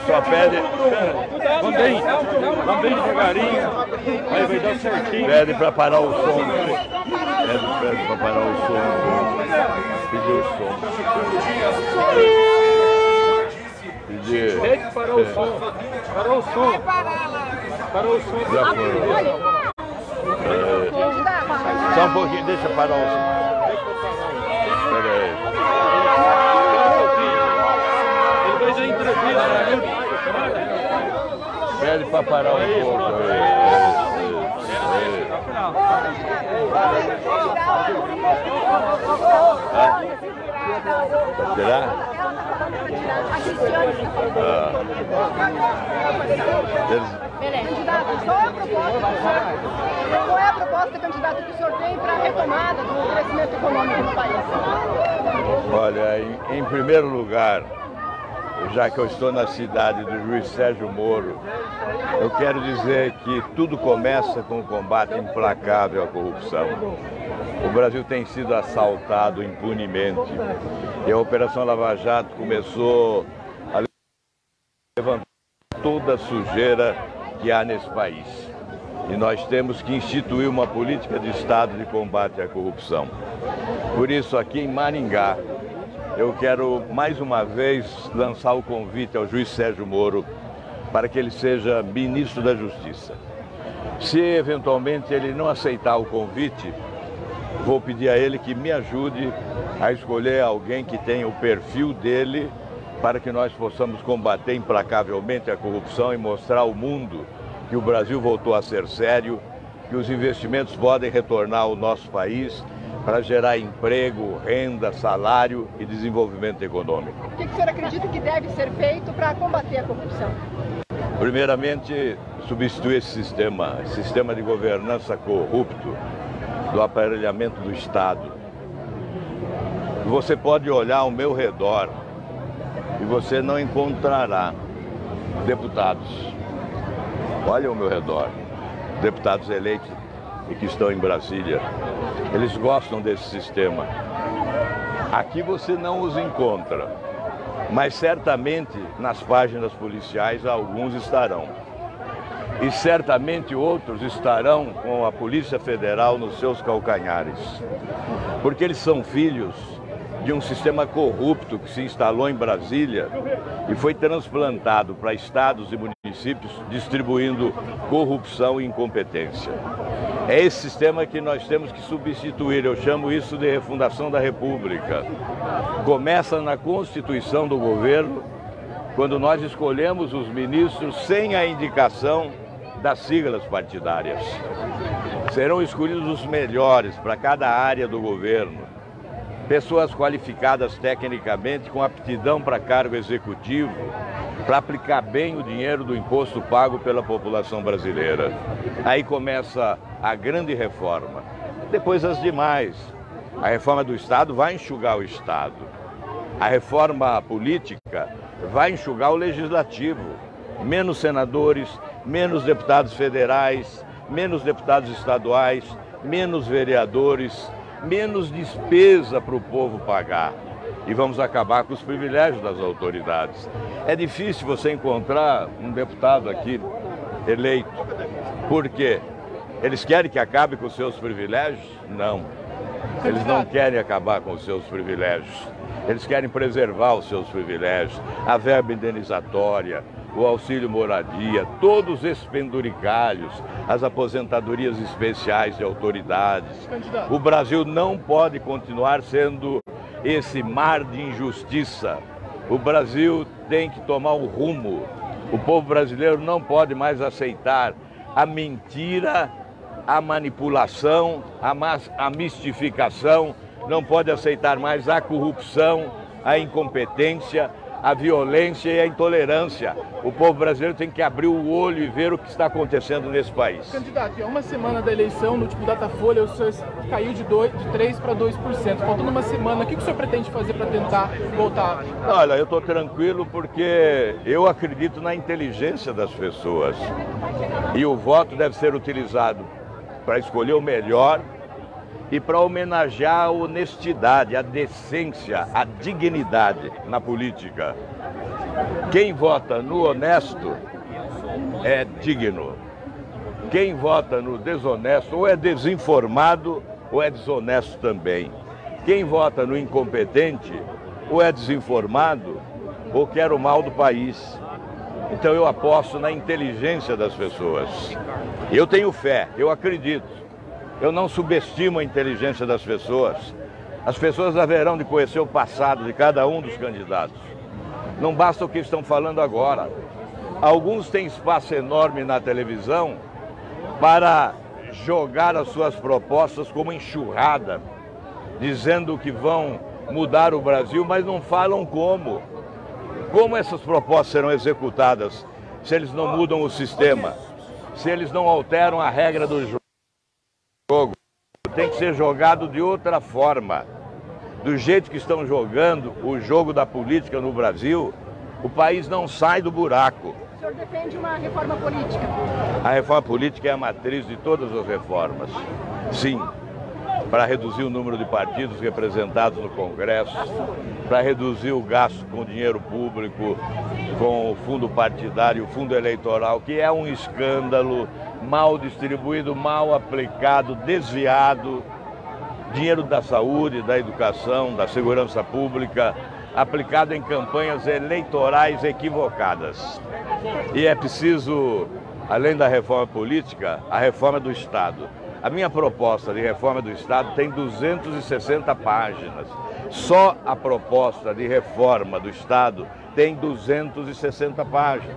só pede. Vamos bem devagarinho, aí vai dar certinho. Pede para parar o som. Pede para parar o som. Pediu o som. Pediu. Pede parar o som. Parou o som. Parou o som. Já foi. Só um pouquinho, deixa parar o som. Espera aí. Ele vai dar entrevista. Pede para parar um pouco aí. Será? Candidato, qual é a proposta, candidato, que o senhor tem para a retomada do crescimento econômico no país? Olha, em primeiro lugar, já que eu estou na cidade do juiz Sérgio Moro, eu quero dizer que tudo começa com o combate implacável à corrupção. O Brasil tem sido assaltado impunemente e a Operação Lava Jato começou a levantar toda a sujeira que há nesse país. E nós temos que instituir uma política de Estado de combate à corrupção. Por isso, aqui em Maringá, eu quero mais uma vez lançar o convite ao juiz Sérgio Moro para que ele seja ministro da Justiça. Se eventualmente ele não aceitar o convite, vou pedir a ele que me ajude a escolher alguém que tenha o perfil dele para que nós possamos combater implacavelmente a corrupção e mostrar ao mundo que o Brasil voltou a ser sério, que os investimentos podem retornar ao nosso país para gerar emprego, renda, salário e desenvolvimento econômico. O que o senhor acredita que deve ser feito para combater a corrupção? Primeiramente, substituir esse sistema de governança corrupto do aparelhamento do Estado. Você pode olhar ao meu redor e você não encontrará deputados. Olha ao meu redor, deputados eleitos e que estão em Brasília. Eles gostam desse sistema. Aqui você não os encontra, mas certamente nas páginas policiais alguns estarão. E certamente outros estarão com a Polícia Federal nos seus calcanhares. Porque eles são filhos de um sistema corrupto que se instalou em Brasília e foi transplantado para estados e municípios, distribuindo corrupção e incompetência. É esse sistema que nós temos que substituir. Eu chamo isso de refundação da República. Começa na Constituição do governo, quando nós escolhemos os ministros sem a indicação das siglas partidárias. Serão escolhidos os melhores para cada área do governo. Pessoas qualificadas tecnicamente, com aptidão para cargo executivo, para aplicar bem o dinheiro do imposto pago pela população brasileira. Aí começa a grande reforma. Depois as demais. A reforma do Estado vai enxugar o Estado. A reforma política vai enxugar o Legislativo. Menos senadores, menos deputados federais, menos deputados estaduais, menos vereadores, menos despesa para o povo pagar. E vamos acabar com os privilégios das autoridades. É difícil você encontrar um deputado aqui eleito. Por quê? Eles querem que acabe com os seus privilégios? Não. Eles não querem acabar com os seus privilégios. Eles querem preservar os seus privilégios, a verba indenizatória, o auxílio moradia, todos esses penduricalhos, as aposentadorias especiais de autoridades. O Brasil não pode continuar sendo esse mar de injustiça. O Brasil tem que tomar um rumo. O povo brasileiro não pode mais aceitar a mentira, a manipulação, a mistificação, não pode aceitar mais a corrupção, a incompetência, a violência e a intolerância. O povo brasileiro tem que abrir o olho e ver o que está acontecendo nesse país. Candidato, há uma semana da eleição, no último Datafolha, o senhor caiu de 3% para 2%. Faltando uma semana, o que o senhor pretende fazer para tentar voltar? Olha, eu estou tranquilo porque eu acredito na inteligência das pessoas. E o voto deve ser utilizado para escolher o melhor e para homenagear a honestidade, a decência, a dignidade na política. Quem vota no honesto é digno. Quem vota no desonesto ou é desinformado ou é desonesto também. Quem vota no incompetente ou é desinformado ou quer o mal do país. Então eu aposto na inteligência das pessoas. Eu tenho fé, eu acredito. Eu não subestimo a inteligência das pessoas. As pessoas haverão de conhecer o passado de cada um dos candidatos. Não basta o que estão falando agora. Alguns têm espaço enorme na televisão para jogar as suas propostas como enxurrada, dizendo que vão mudar o Brasil, mas não falam como. Como essas propostas serão executadas se eles não mudam o sistema, se eles não alteram a regra do jogo? Tem que ser jogado de outra forma. Do jeito que estão jogando o jogo da política no Brasil, o país não sai do buraco. O senhor defende uma reforma política? A reforma política é a matriz de todas as reformas. Sim, para reduzir o número de partidos representados no Congresso, para reduzir o gasto com dinheiro público, com o fundo partidário, o fundo eleitoral, que é um escândalo, mal distribuído, mal aplicado, desviado. Dinheiro da saúde, da educação, da segurança pública, aplicado em campanhas eleitorais equivocadas. E é preciso, além da reforma política, a reforma do Estado. A minha proposta de reforma do Estado tem 260 páginas. Só a proposta de reforma do Estado tem 260 páginas.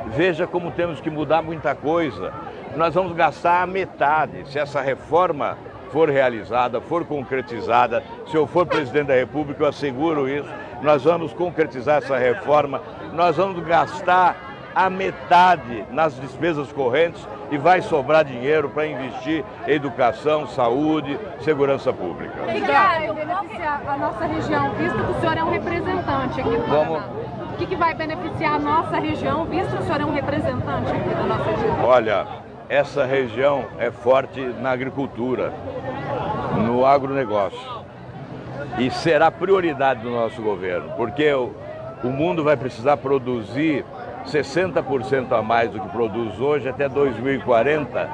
Veja como temos que mudar muita coisa. Nós vamos gastar a metade se essa reforma for realizada, for concretizada. Se eu for presidente da República, eu asseguro isso. Nós vamos concretizar essa reforma. Nós vamos gastar a metade nas despesas correntes e vai sobrar dinheiro para investir em educação, saúde, segurança pública. O que vai beneficiar a nossa região, visto que o senhor é um representante aqui do Paraná? O que vai beneficiar a nossa região, visto que o senhor é um representante aqui da nossa região? Olha, essa região é forte na agricultura, no agronegócio. E será prioridade do nosso governo, porque o mundo vai precisar produzir 60% a mais do que produz hoje até 2040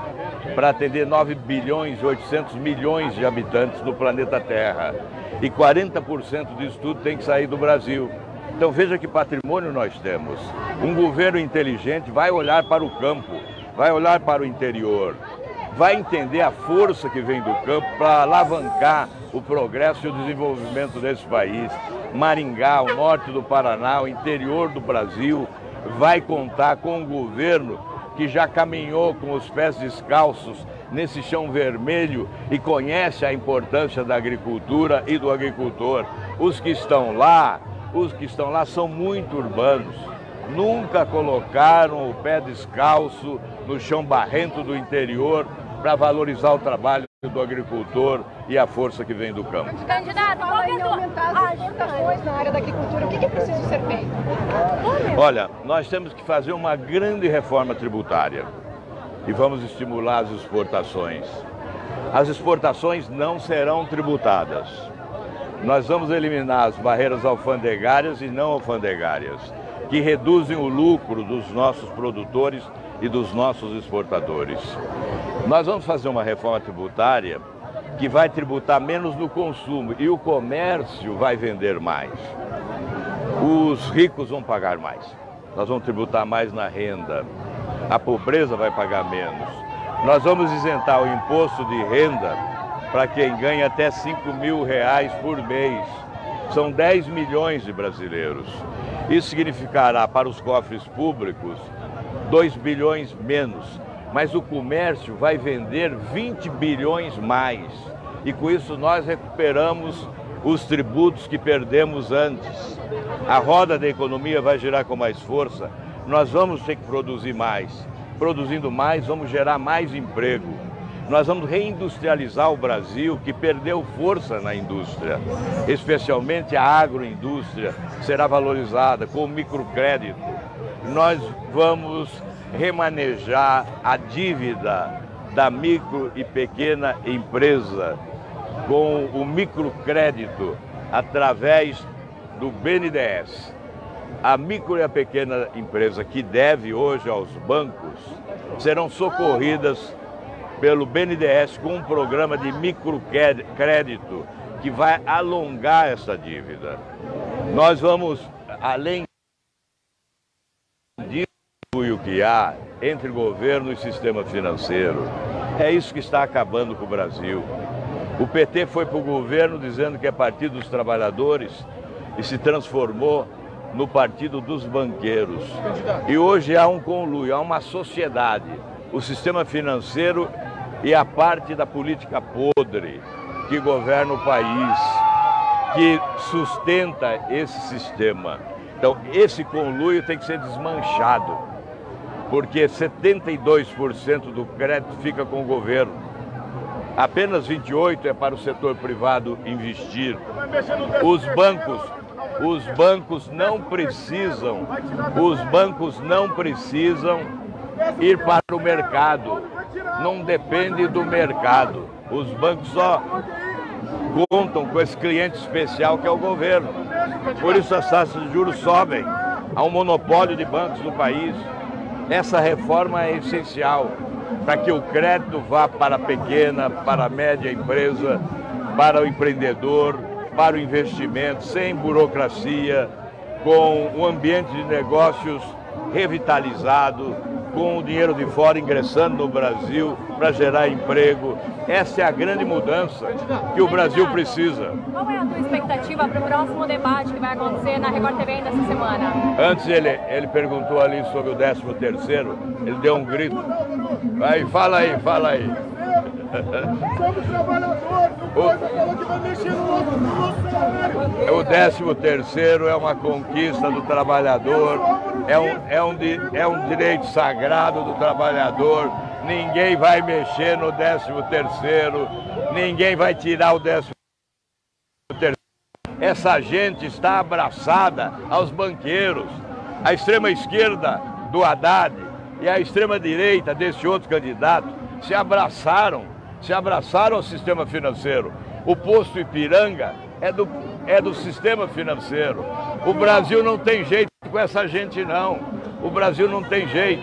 para atender 9 bilhões e 800 milhões de habitantes no planeta Terra. E 40% disso tudo tem que sair do Brasil. Então veja que patrimônio nós temos. Um governo inteligente vai olhar para o campo, vai olhar para o interior, vai entender a força que vem do campo para alavancar o progresso e o desenvolvimento desse país. Maringá, o norte do Paraná, o interior do Brasil, vai contar com um governo que já caminhou com os pés descalços nesse chão vermelho e conhece a importância da agricultura e do agricultor. Os que estão lá são muito urbanos. Nunca colocaram o pé descalço no chão barrento do interior para valorizar o trabalho do agricultor e a força que vem do campo. Candidato, fala em aumentar as exportações na área da agricultura. O que precisa ser feito? Olha, nós temos que fazer uma grande reforma tributária e vamos estimular as exportações. As exportações não serão tributadas. Nós vamos eliminar as barreiras alfandegárias e não alfandegárias, que reduzem o lucro dos nossos produtores e dos nossos exportadores. Nós vamos fazer uma reforma tributária que vai tributar menos no consumo e o comércio vai vender mais. Os ricos vão pagar mais. Nós vamos tributar mais na renda. A pobreza vai pagar menos. Nós vamos isentar o imposto de renda para quem ganha até R$5.000 por mês. São 10 milhões de brasileiros. Isso significará para os cofres públicos 2 bilhões menos, mas o comércio vai vender 20 bilhões mais. E com isso nós recuperamos os tributos que perdemos antes. A roda da economia vai girar com mais força, nós vamos ter que produzir mais. Produzindo mais, vamos gerar mais emprego. Nós vamos reindustrializar o Brasil, que perdeu força na indústria. Especialmente a agroindústria será valorizada com o microcrédito. Nós vamos remanejar a dívida da micro e pequena empresa com o microcrédito através do BNDES. a micro e a pequena empresa que deve hoje aos bancos serão socorridas pelo BNDES com um programa de microcrédito que vai alongar essa dívida. Nós vamos, além disso, o que há entre governo e sistema financeiro. É isso que está acabando com o Brasil. O PT foi para o governo dizendo que é partido dos trabalhadores e se transformou no partido dos banqueiros. E hoje há um conluio, há uma sociedade, o sistema financeiro e a parte da política podre que governa o país, que sustenta esse sistema. Então, esse conluio tem que ser desmanchado, porque 72% do crédito fica com o governo. Apenas 28% é para o setor privado investir. Os bancos não precisam ir para o mercado. Não depende do mercado. Os bancos só contam com esse cliente especial que é o governo. Por isso as taxas de juros sobem. Há um monopólio de bancos no país. Essa reforma é essencial para que o crédito vá para a pequena, para a média empresa, para o empreendedor, para o investimento, sem burocracia, com um ambiente de negócios revitalizado, com o dinheiro de fora ingressando no Brasil para gerar emprego. Essa é a grande mudança que o Brasil precisa. Qual é a tua expectativa para o próximo debate que vai acontecer na Record TV ainda essa semana? Antes ele perguntou ali sobre o 13º, ele deu um grito. Aí, fala aí. Somos trabalhadores, falou que vai mexer no nosso salário. O 13º é uma conquista do trabalhador, é um direito sagrado do trabalhador. Ninguém vai mexer no 13º, ninguém vai tirar o 13º. Essa gente está abraçada aos banqueiros. A extrema esquerda do Haddad e a extrema direita desse outro candidato se abraçaram ao sistema financeiro. O posto Ipiranga é do sistema financeiro. O Brasil não tem jeito com essa gente, não. O Brasil não tem jeito.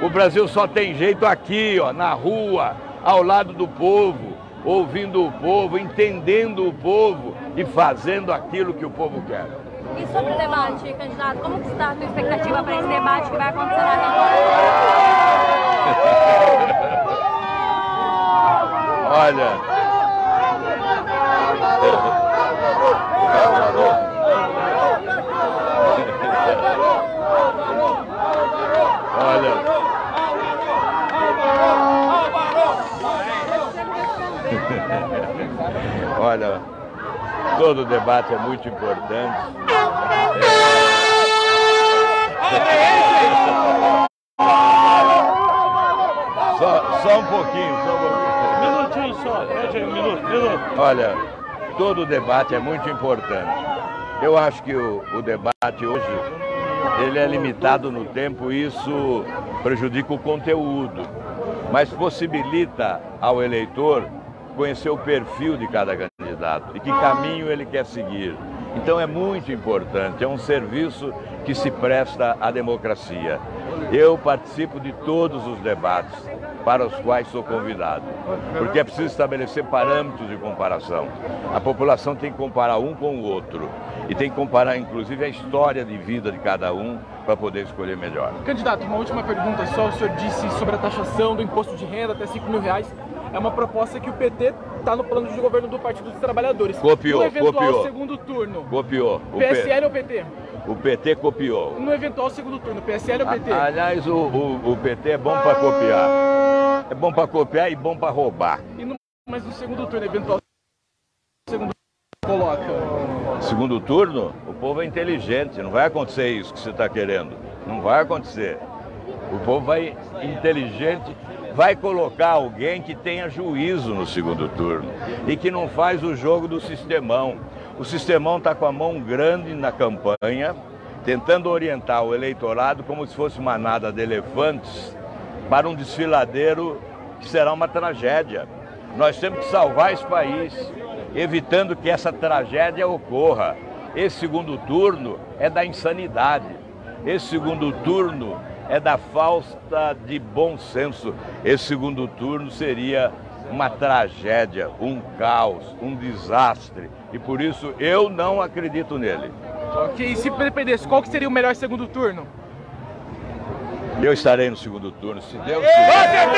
O Brasil só tem jeito aqui, ó, na rua, ao lado do povo, ouvindo o povo, entendendo o povo e fazendo aquilo que o povo quer. E sobre o debate, candidato, como que está a tua expectativa para esse debate que vai acontecer na Record? Olha, olha, todo debate é muito importante. Só um pouquinho. Minutinho só, minuto. Olha, todo debate é muito importante. Eu acho que o debate hoje, ele é limitado no tempo e isso prejudica o conteúdo, mas possibilita ao eleitor conhecer o perfil de cada candidato e que caminho ele quer seguir. Então é muito importante, é um serviço que se presta à democracia. Eu participo de todos os debates para os quais sou convidado, porque é preciso estabelecer parâmetros de comparação. A população tem que comparar um com o outro e tem que comparar, inclusive, a história de vida de cada um para poder escolher melhor. Candidato, uma última pergunta só. O senhor disse sobre a taxação do imposto de renda até R$5.000. É uma proposta que o PT está no plano de governo do Partido dos Trabalhadores. Copiou. Segundo turno. Copiou. PSL ou PT? O PT copiou. No eventual segundo turno, PSL ou PT? Aliás, o PT é bom para copiar. É bom para copiar e bom para roubar. Mas no segundo turno, eventual segundo turno, coloca. Segundo turno, o povo é inteligente. Não vai acontecer isso que você está querendo. Não vai acontecer. O povo vai inteligente. Vai colocar alguém que tenha juízo no segundo turno e que não faz o jogo do sistemão. O sistemão está com a mão grande na campanha, tentando orientar o eleitorado como se fosse manada de elefantes para um desfiladeiro que será uma tragédia. Nós temos que salvar esse país, evitando que essa tragédia ocorra. Esse segundo turno é da insanidade. Esse segundo turno é da falta de bom senso. Esse segundo turno seria uma tragédia, um caos, um desastre. E por isso eu não acredito nele. Ok, e se dependesse, qual que seria o melhor segundo turno? Eu estarei no segundo turno, se Deus quiser.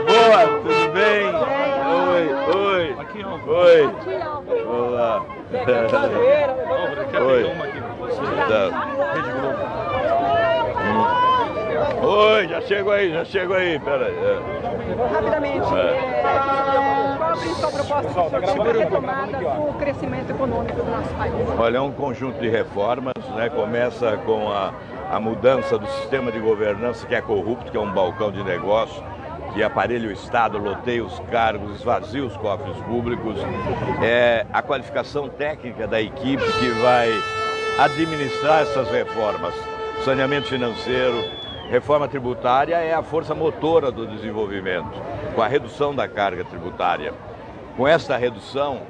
Boa, tudo bem? Oi. Oi. Olá. Oi. Oi, já chego aí, pera aí. Rapidamente, qual a principal proposta para a retomada do crescimento econômico do nosso país? Olha, é um conjunto de reformas, né? Começa com a mudança do sistema de governança que é corrupto, que é um balcão de negócio, que aparelha o Estado, loteia os cargos, esvazia os cofres públicos, a qualificação técnica da equipe que vai administrar essas reformas, saneamento financeiro, reforma tributária é a força motora do desenvolvimento, com a redução da carga tributária. Com esta redução,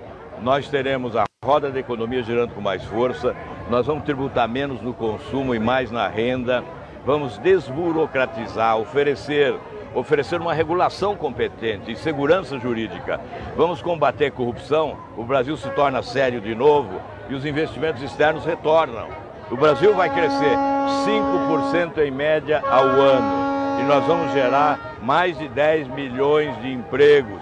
nós teremos a roda da economia girando com mais força, nós vamos tributar menos no consumo e mais na renda, vamos desburocratizar, oferecer uma regulação competente e segurança jurídica. Vamos combater a corrupção, o Brasil se torna sério de novo e os investimentos externos retornam. O Brasil vai crescer 5% em média ao ano e nós vamos gerar mais de 10 milhões de empregos.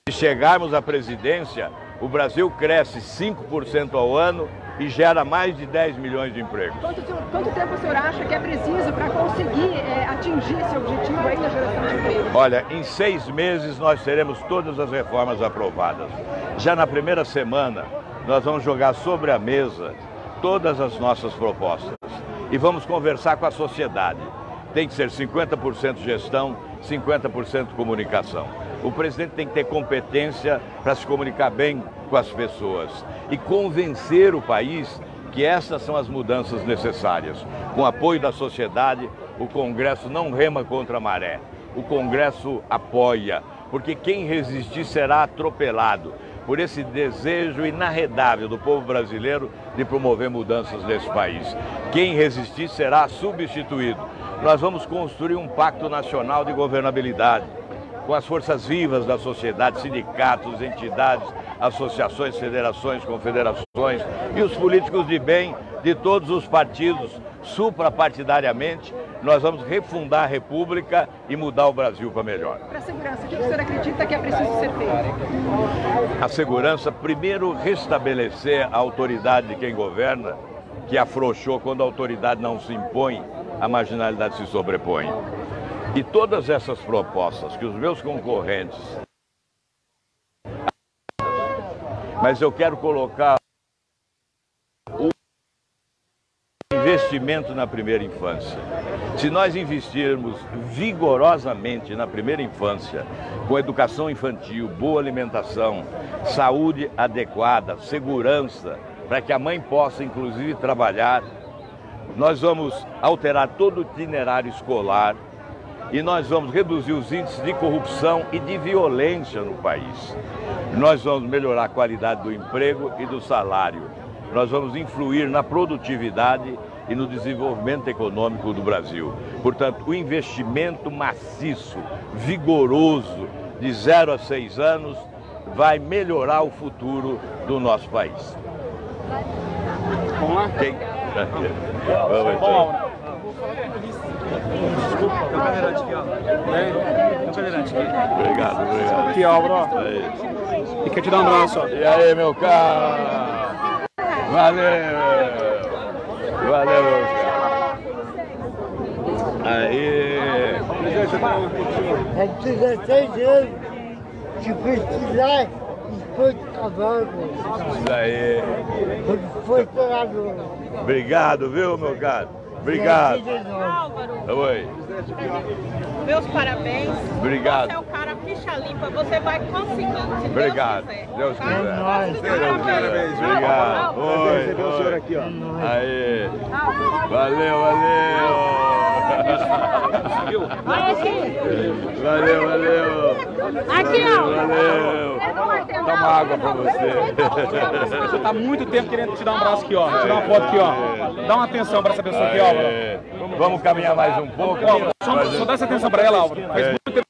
Se chegarmos à presidência, o Brasil cresce 5% ao ano e gera mais de 10 milhões de empregos. Quanto tempo o senhor acha que é preciso para conseguir atingir esse objetivo aí da geração de emprego? Olha, em 6 meses nós teremos todas as reformas aprovadas. Já na primeira semana, nós vamos jogar sobre a mesa todas as nossas propostas e vamos conversar com a sociedade. Tem que ser 50% gestão, 50% comunicação. O presidente tem que ter competência para se comunicar bem com as pessoas e convencer o país que essas são as mudanças necessárias. Com o apoio da sociedade, o Congresso não rema contra a maré. O Congresso apoia, porque quem resistir será atropelado por esse desejo inarredável do povo brasileiro de promover mudanças nesse país. Quem resistir será substituído. Nós vamos construir um pacto nacional de governabilidade, com as forças vivas da sociedade, sindicatos, entidades, associações, federações, confederações e os políticos de bem de todos os partidos, suprapartidariamente. Nós vamos refundar a República e mudar o Brasil para melhor. Para a segurança, o que o senhor acredita que é preciso ser feito? A segurança, primeiro, restabelecer a autoridade de quem governa, que afrouxou quando a autoridade não se impõe, a marginalidade se sobrepõe. E todas essas propostas que os meus concorrentes... Mas eu quero colocar o investimento na primeira infância. Se nós investirmos vigorosamente na primeira infância, com educação infantil, boa alimentação, saúde adequada, segurança, para que a mãe possa inclusive trabalhar, nós vamos alterar todo o itinerário escolar e nós vamos reduzir os índices de corrupção e de violência no país. Nós vamos melhorar a qualidade do emprego e do salário. Nós vamos influir na produtividade e no desenvolvimento econômico do Brasil. Portanto, o investimento maciço, vigoroso, de 0 a 6 anos, vai melhorar o futuro do nosso país. Vamos lá? Quem? Vamos então. Desculpa, tem um cadeirante aqui, ó. Tem um cadeirante aqui. Obrigado. Aqui, ó, bro. E quer te dar um abraço, ó. E aí, meu caro? Valeu, meu caro. Aí. É 16 anos. Se precisar, foi trabalho. Isso aí. Foi trabalho. Obrigado, viu, meu caro? Obrigado. Álvaro, Oi. meus parabéns. Obrigado. Você é o cara ficha limpa, você vai conseguir. Se Obrigado. Deus quiser. Deus quiser. Obrigado. Oi. Receber o senhor aqui, ó. Aí. Valeu, valeu. Valeu, valeu. Aqui, ó. Valeu. Toma água pra você. Você tá há muito tempo querendo te dar um abraço aqui, ó. Tirar uma foto aqui, ó. Dá uma atenção pra essa pessoa aqui, Álvaro. Vamos caminhar mais um pouco. Só dá essa atenção pra ela, Álvaro. Faz muito tempo.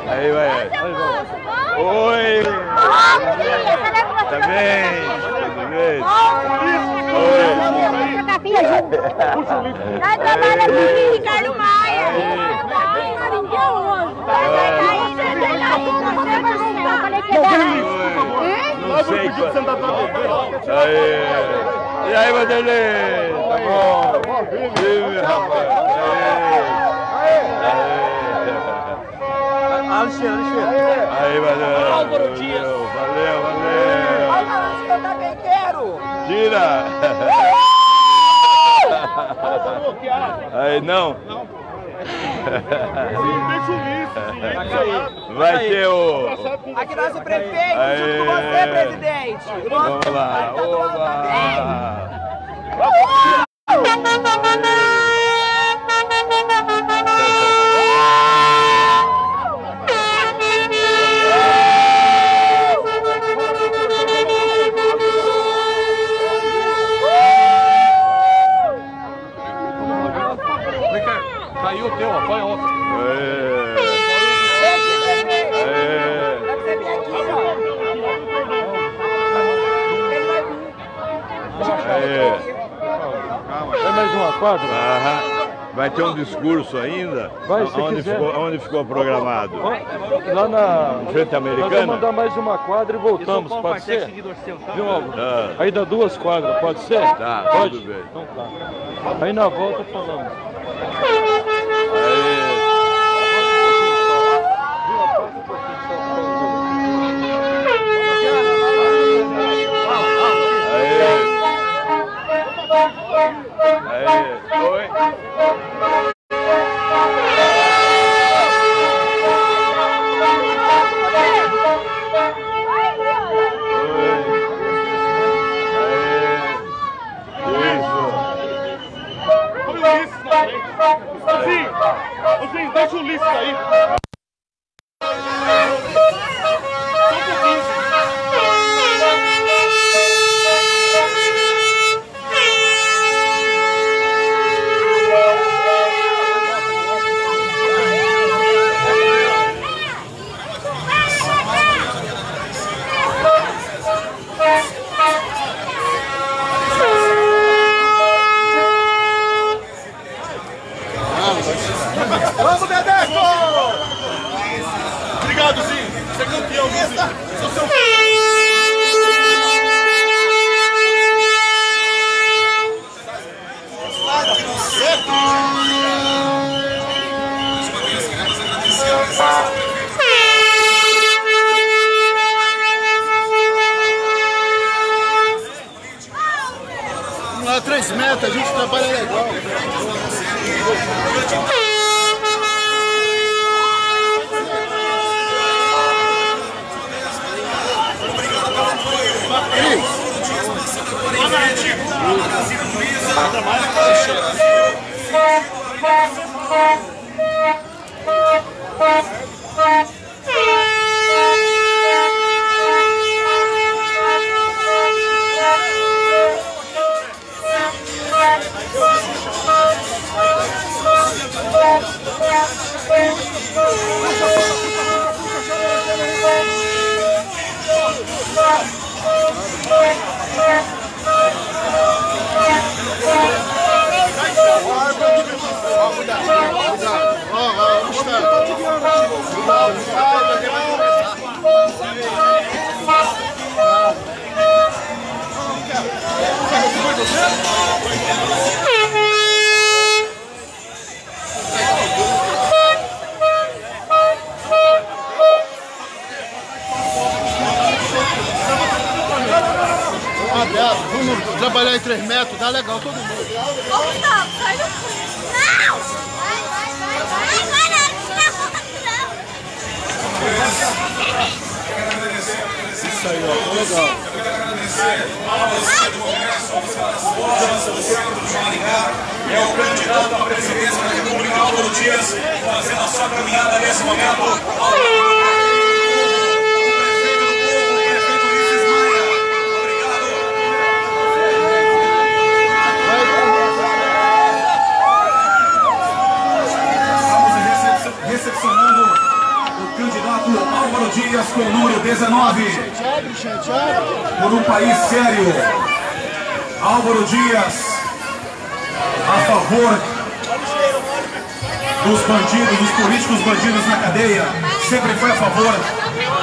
Aí, vai. Oi! Tá bem? Tudo bem? Oi! Nós trabalhamos com Ricardo Maia. Não sei quanto. Aí. E aí, Vanderlei? Tá bom? Vive, rapaz. Alexandre. Aí, valeu. Álvaro Dias. Valeu, valeu. Álvaro, eu também quero. Tira. Aí, não. Vai ter o... Aqui nosso prefeito, junto com você, presidente. Vamos lá. Caiu o teu, ó. Põe outro. É mais uma quadra? Vai ter um discurso ainda? Vai, se quiser. Onde ficou programado? Lá na Frente Americana? Nós vamos mandar mais uma quadra e voltamos, pode ser? Viu, Álvaro? Aí dá 2 quadras, pode ser? Tá, pode? tudo bem. Então tá. Aí na volta falamos. Oi. Vocês deixam o lixo aí. Vamos, Dedeco! Obrigado, Zinho. Você é campeão, Zinho. Sou seu filho. Vamos lá, 3 metros, a gente trabalha legal. Vamos trabalhar em 3 metros, dá legal todo mundo. Ô, Gustavo, sai do fundo. Não! Vai, Isso aí, ó, legal. É o candidato à presidência da República, Álvaro Dias, fazendo a sua caminhada nesse momento. Recepcionando o candidato Álvaro Dias com o número 19. Por um país sério. Álvaro Dias a favor dos bandidos, dos políticos bandidos na cadeia. Sempre foi a favor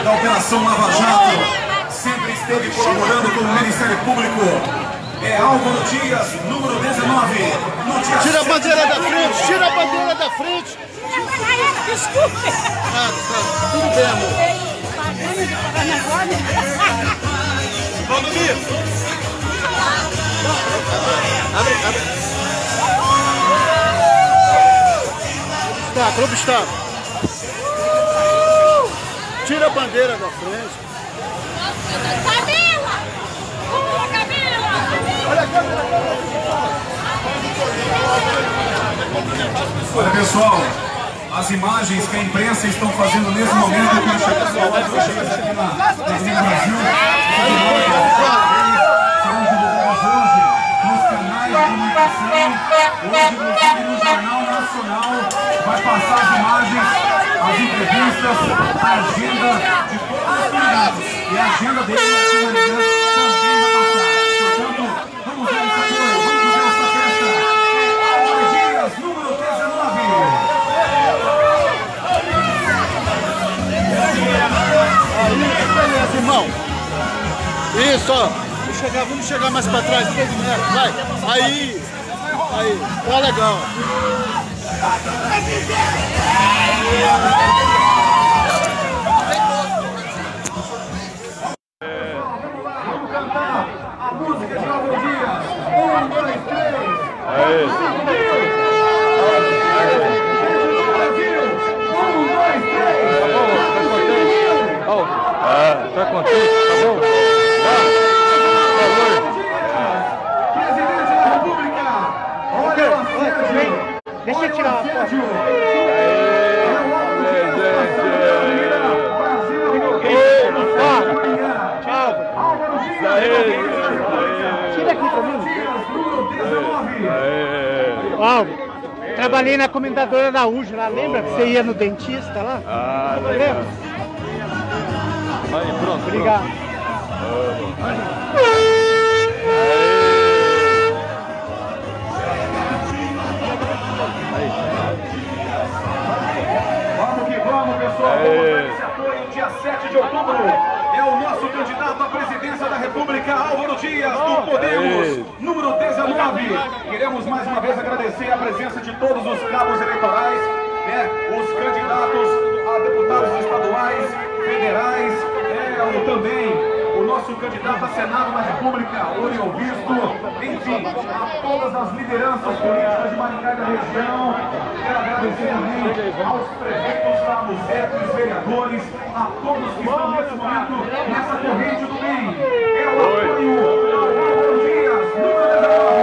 da Operação Lava Jato. Sempre esteve colaborando com o Ministério Público. É Álvaro Dias, número 19. Tira a bandeira da frente, tira a bandeira da frente. Desculpe. Tudo bem, amor. Vamos vir. Abre. Obstáculo. Tira a bandeira da frente. Camila! Camila! Olha a câmera. Olha, pessoal, as imagens que a imprensa estão fazendo nesse momento, eu quero chegar sua live aqui na Avenida Brasil, serão divulgadas hoje nos canais de comunicação, hoje inclusive no Jornal Nacional, vai passar as imagens, as entrevistas, a agenda de todos os candidatos, e a agenda deles aqui na também vai passar. Portanto, vamos ver essa coisa, vamos ver essa festa. Álvaro Dias, número 19. Beleza, irmão. Isso, ó. Vamos chegar mais pra trás, 3 metros, vai. Aí. Tá legal. Vamos cantar a música de Álvaro Dias. 1, 2, 3. Tá contente? Tá bom? Presidente da República! Olha, deixa eu tirar uma foto. Tira aqui pra mim. Álvaro, trabalhei na Comendadora Araújo lá, lembra que você ia no dentista lá? Ah, lembra? Aí, pronto. Obrigado. Vamos que vamos, pessoal. Vamos dar esse apoio dia 7 de outubro. É o nosso candidato à presidência da República, Álvaro Dias, do Podemos, número 19. Queremos mais uma vez agradecer a presença. cabos eleitorais, né? Os candidatos a deputados estaduais, federais, também o nosso candidato a Senado da República, Oriol Visto, enfim, a todas as lideranças políticas de Maringá e da região. Quero agradecer também aos prefeitos, aos vereadores, a todos que estão nesse momento nessa corrente do bem. É o apoio ao Álvaro Dias, número 19.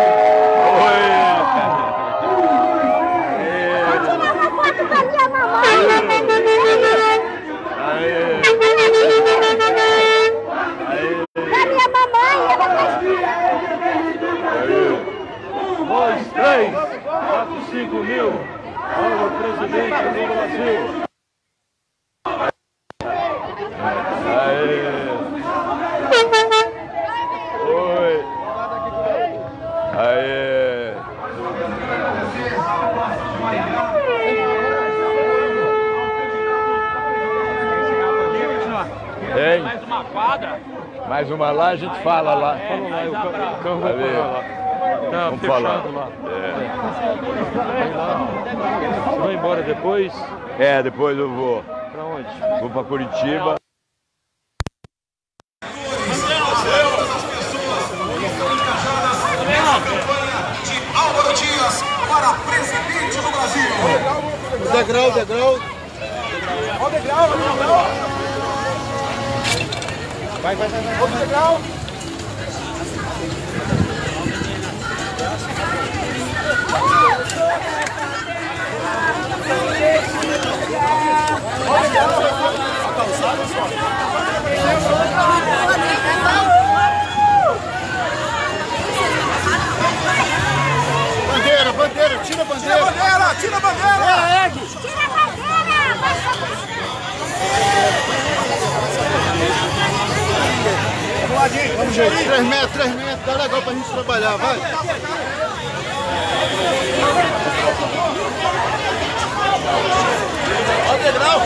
Dois, três, 4, 5 mil. Olha o presidente do Brasil. Oi. Aê. Tem. Mais uma quadra? Mais uma lá, a gente fala lá. Fala lá, o carro vai parar lá. Tá vamos fechado falar lá. É. Você vai embora depois? É, depois eu vou. Pra onde? Vou pra Curitiba. De Álvaro Dias para presidente do Brasil. Degrau, degrau. Olha o degrau, olha o degrau. Vai. Olha o degrau. Bandeira, tira a bandeira. Tira a bandeira. Tira a bandeira! Vamos lá, gente. Vamos, gente. 3 metros, tá legal pra gente trabalhar, vai. Olha o degrau.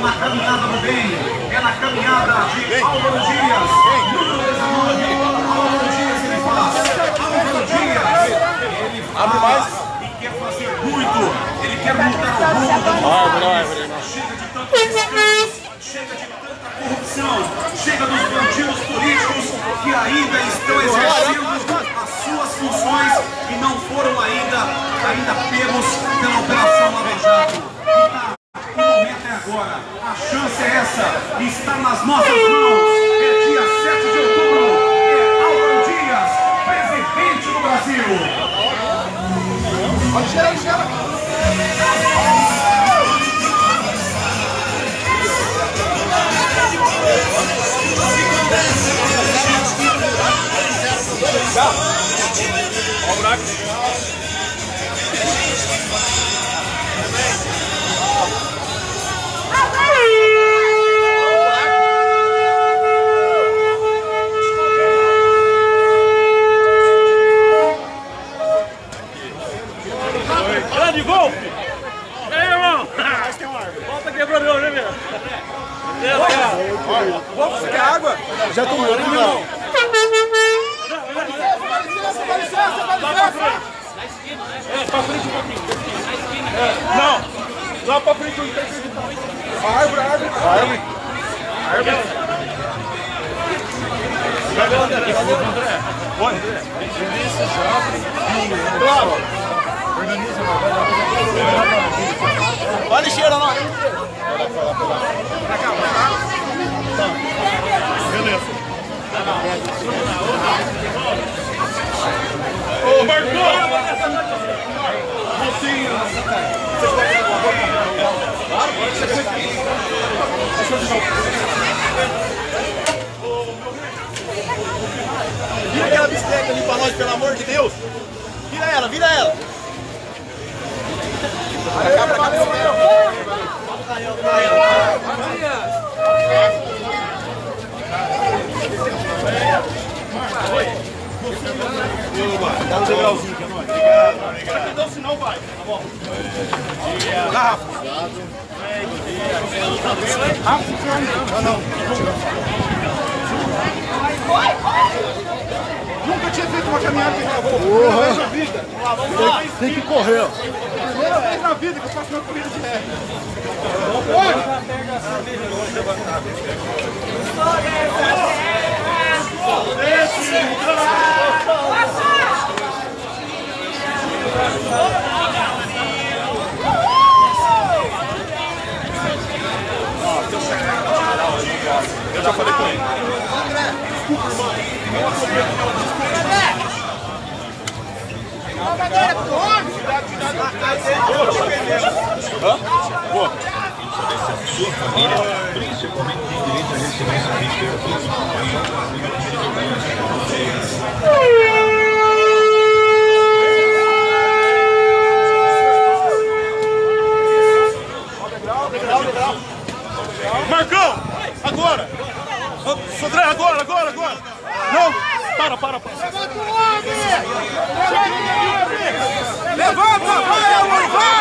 Na caminhada do bem, é na caminhada de Álvaro Dias, número 19, Álvaro Dias ele faz, Álvaro Dias, ele faz e quer fazer muito, ele quer mudar o rumo do país, chega de tantos escândalos, chega de tanta corrupção, chega dos bandidos políticos que ainda estão exercendo as suas funções e não foram ainda pegos pela Operação Lava Jato. O momento é agora, a chance é essa, está nas nossas mãos, é dia 7 de outubro, é Álvaro Dias, presidente do Brasil. Cheira. Olha o buraco. Grande golpe! E aí, irmão? Volta quebrou, né, meu? Vamos ficar água? Já tomou, né, irmão? Dá licença. Na esquina, né? É, pra frente um pouquinho. Na esquina. Não, lá pra frente onde tá escrito. Árvore. Cadê o André? Onde? Claro. Olha Teixeira, nós. Beleza. Ô, Marcão! Vira aquela bicicleta ali pra nós, pelo amor de Deus. Vira ela, vira ela. Valeu, dá um degrauzinho pra nós. Obrigado. Então, senão vai, tá bom? Rafa. Não. Nunca tinha feito uma caminhada de rua. Primeira vez na vida. Vamos lá. Tem que correr. Primeira vez na vida que eu faço uma corrida de ré. Eu já falei com ele. Boa. Sua família, principalmente, tem direito a receber essa Marcão! Agora! Sodré, agora! Não! Para! Levanta o homem! Levanta! Vai!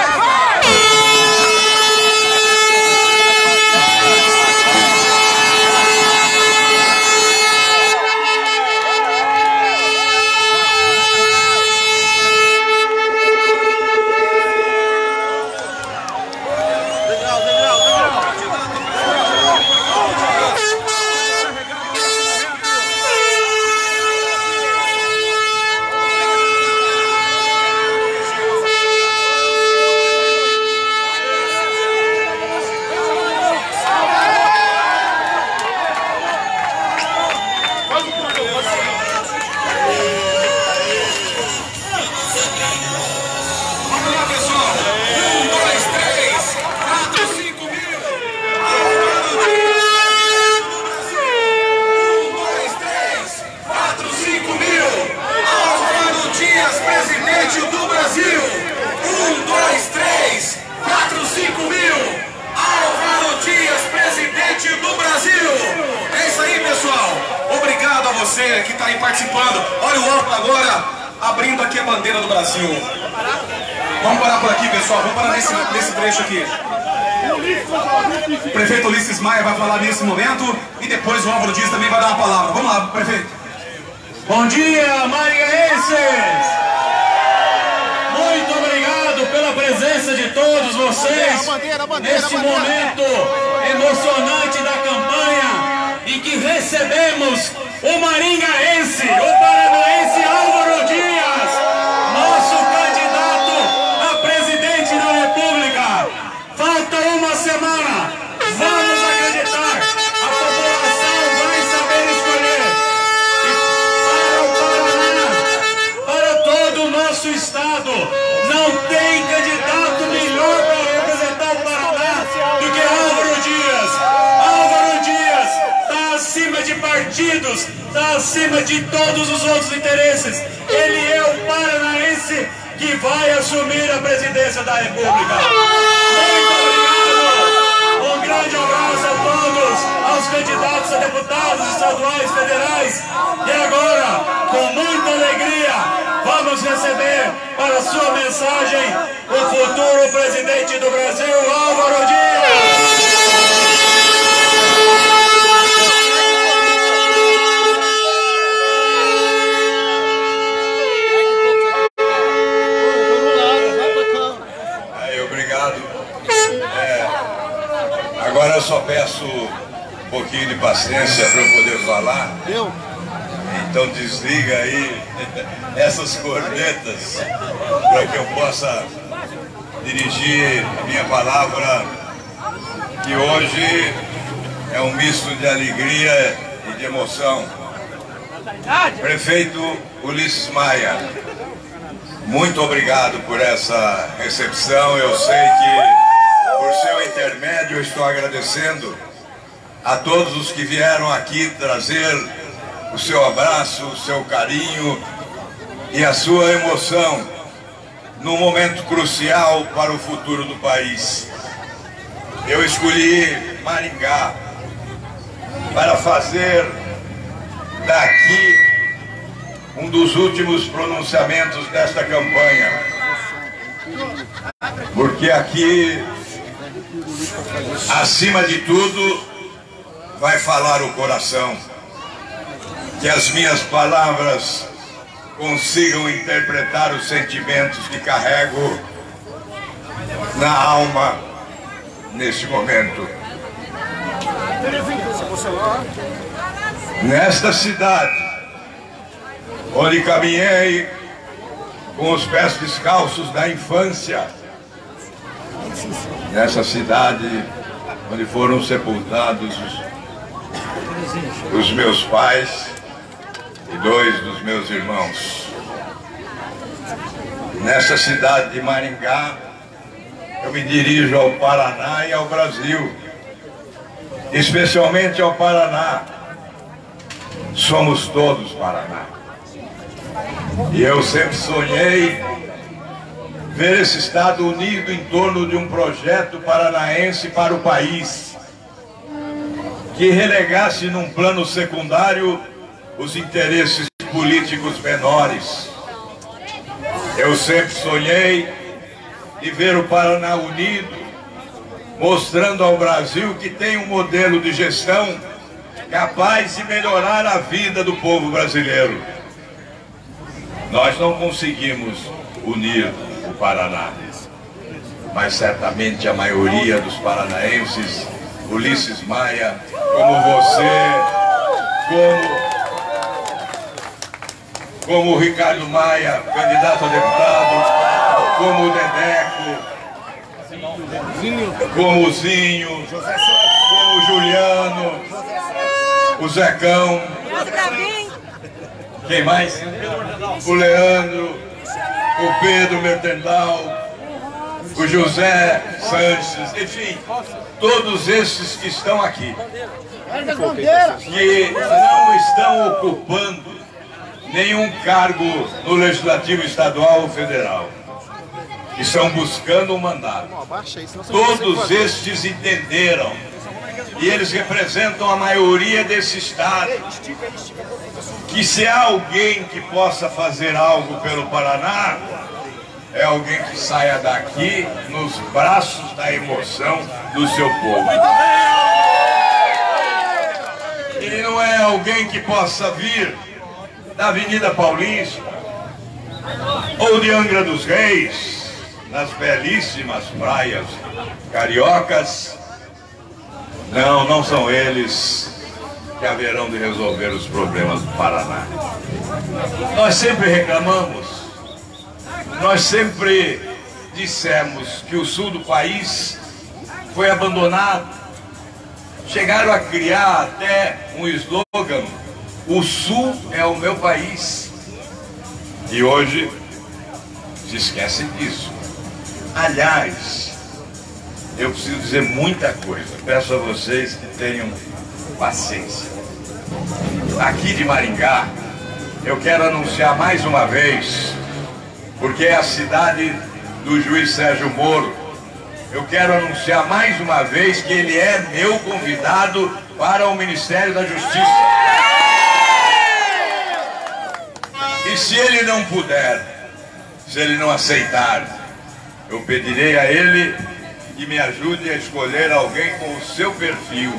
Você que está aí participando, olha o Alto agora abrindo aqui a bandeira do Brasil. Vamos parar por aqui, pessoal, vamos parar nesse trecho aqui. O prefeito Ulisses Maia vai falar nesse momento e depois o Álvaro Dias também vai dar uma palavra. Vamos lá, prefeito. Bom dia, maringaenses! Muito obrigado pela presença de todos vocês neste momento emocionante da campanha em que recebemos o maringaense, o paranaense Álvaro Dias, nosso candidato a presidente da República. Falta uma semana, vamos acreditar, a população vai saber escolher. E para todo o nosso estado, não tem candidato melhor para representar o Paraná do que Álvaro Dias. Álvaro Dias está acima de partidos, está acima de todos os outros interesses. Ele é o paranaense que vai assumir a presidência da República. Muito obrigado! Um grande abraço a todos, aos candidatos a deputados estaduais, federais. E agora, com muita alegria, vamos receber para sua mensagem o futuro presidente do Brasil, Álvaro Dias. Agora eu só peço um pouquinho de paciência para eu poder falar. Então desliga aí essas cornetas para que eu possa dirigir a minha palavra, que hoje é um misto de alegria e de emoção. Prefeito Ulisses Maia, muito obrigado por essa recepção. Eu sei que, por seu intermédio, eu estou agradecendo a todos os que vieram aqui trazer o seu abraço, o seu carinho e a sua emoção num momento crucial para o futuro do país. Eu escolhi Maringá para fazer daqui um dos últimos pronunciamentos desta campanha, porque aqui, acima de tudo, vai falar o coração. Que as minhas palavras consigam interpretar os sentimentos que carrego na alma neste momento. Nesta cidade, onde caminhei com os pés descalços da infância, nessa cidade onde foram sepultados os meus pais e 2 dos meus irmãos. Nessa cidade de Maringá, eu me dirijo ao Paraná e ao Brasil, especialmente ao Paraná. Somos todos Paraná. E eu sempre sonhei ver esse estado unido em torno de um projeto paranaense para o país, que relegasse num plano secundário os interesses políticos menores. Eu sempre sonhei de ver o Paraná unido, mostrando ao Brasil que tem um modelo de gestão capaz de melhorar a vida do povo brasileiro. Nós não conseguimos unir o Paraná, mas certamente a maioria dos paranaenses, Ulisses Maia, como você, como o Ricardo Maia, candidato a deputado, como o Dedeco, como o Zinho, como o Juliano, o Zecão, quem mais? O Leandro, o Pedro Mertendal, o José Sanches, enfim, todos esses que estão aqui, que não estão ocupando nenhum cargo no Legislativo Estadual ou Federal, que estão buscando um mandato. Todos estes entenderam, e eles representam a maioria desse Estado, que se há alguém que possa fazer algo pelo Paraná, é alguém que saia daqui nos braços da emoção do seu povo. E não é alguém que possa vir da Avenida Paulista ou de Angra dos Reis, nas belíssimas praias cariocas. Não, não são eles que haverão de resolver os problemas do Paraná. Nós sempre reclamamos, nós sempre dissemos que o sul do país foi abandonado. Chegaram a criar até um slogan: o sul é o meu país. E hoje se esquecem disso. Aliás, eu preciso dizer muita coisa. Peço a vocês que tenham paciência. Aqui de Maringá, eu quero anunciar mais uma vez, porque é a cidade do juiz Sérgio Moro, eu quero anunciar mais uma vez que ele é meu convidado para o Ministério da Justiça. E se ele não puder, se ele não aceitar, eu pedirei a ele que me ajude a escolher alguém com o seu perfil,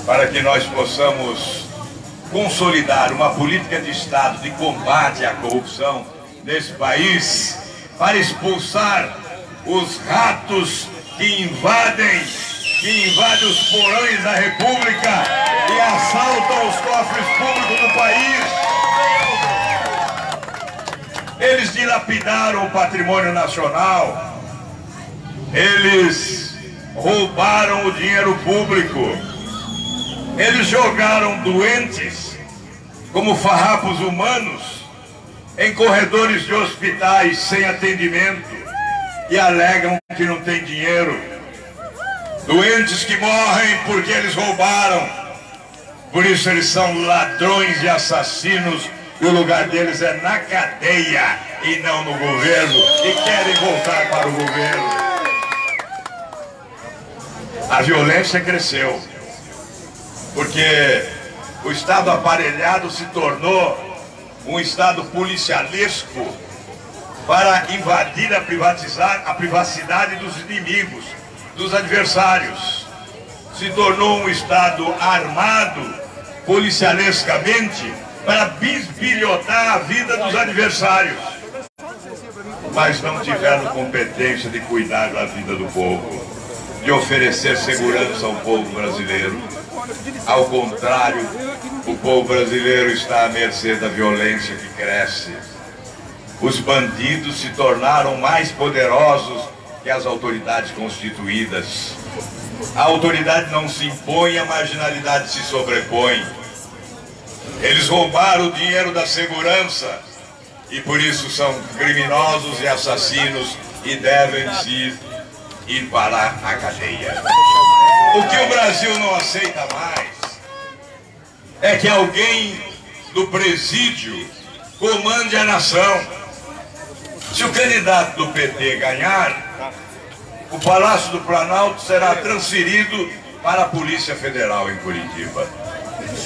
para que nós possamos consolidar uma política de Estado de combate à corrupção nesse país, para expulsar os ratos que invadem os porões da República e assaltam os cofres públicos do país. Eles dilapidaram o patrimônio nacional, Eles roubaram o dinheiro público. Eles jogaram doentes como farrapos humanos em corredores de hospitais sem atendimento e alegam que não tem dinheiro. Doentes que morrem porque eles roubaram. Por isso eles são ladrões e assassinos e o lugar deles é na cadeia e não no governo, e querem voltar para o governo. A violência cresceu porque o Estado aparelhado se tornou um Estado policialesco para invadir a privacidade dos inimigos, dos adversários. Se tornou um Estado armado policialescamente para bisbilhotar a vida dos adversários. Mas não tiveram competência de cuidar da vida do povo, de oferecer segurança ao povo brasileiro. Ao contrário, o povo brasileiro está à mercê da violência que cresce. Os bandidos se tornaram mais poderosos que as autoridades constituídas. A autoridade não se impõe, a marginalidade se sobrepõe. Eles roubaram o dinheiro da segurança e por isso são criminosos e assassinos e devem ir para a cadeia. O que o Brasil não aceita mais é que alguém do presídio comande a nação. Se o candidato do PT ganhar, o Palácio do Planalto será transferido para a Polícia Federal em Curitiba.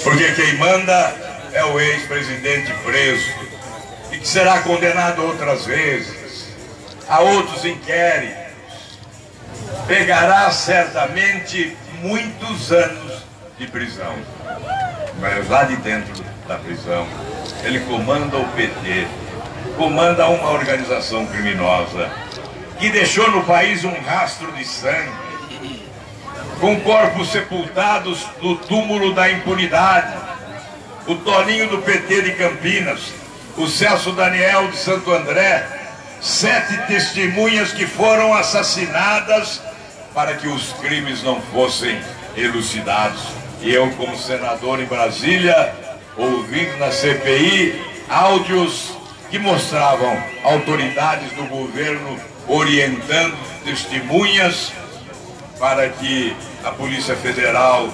Porque quem manda é o ex-presidente preso e que será condenado outras vezes, a outros inquéritos. Pegará certamente muitos anos de prisão. Mas lá de dentro da prisão, ele comanda o PT, comanda uma organização criminosa que deixou no país um rastro de sangue, com corpos sepultados no túmulo da impunidade. O Toninho do PT de Campinas, o Celso Daniel de Santo André, 7 testemunhas que foram assassinadas para que os crimes não fossem elucidados. E eu, como senador em Brasília, ouvindo na CPI áudios que mostravam autoridades do governo orientando testemunhas para que a Polícia Federal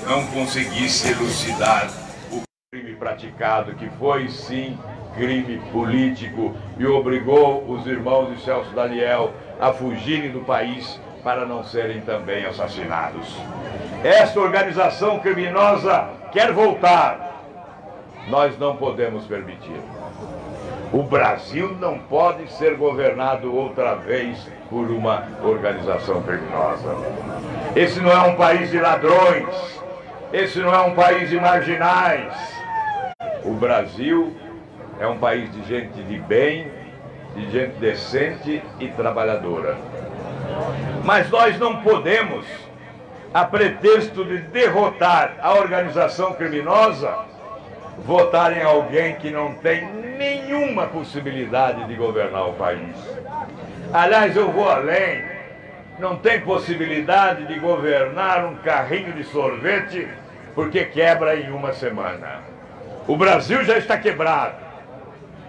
não conseguisse elucidar o crime praticado, que foi sim crime político, e obrigou os irmãos de Celso Daniel a fugirem do país para não serem também assassinados. Esta organização criminosa quer voltar. Nós não podemos permitir. O Brasil não pode ser governado outra vez por uma organização criminosa. Esse não é um país de ladrões. Esse não é um país de marginais. O Brasil é um país de gente de bem, de gente decente e trabalhadora. Mas nós não podemos, a pretexto de derrotar a organização criminosa, votar em alguém que não tem nenhuma possibilidade de governar o país. Aliás, eu vou além. Não tem possibilidade de governar um carrinho de sorvete porque quebra em uma semana. O Brasil já está quebrado.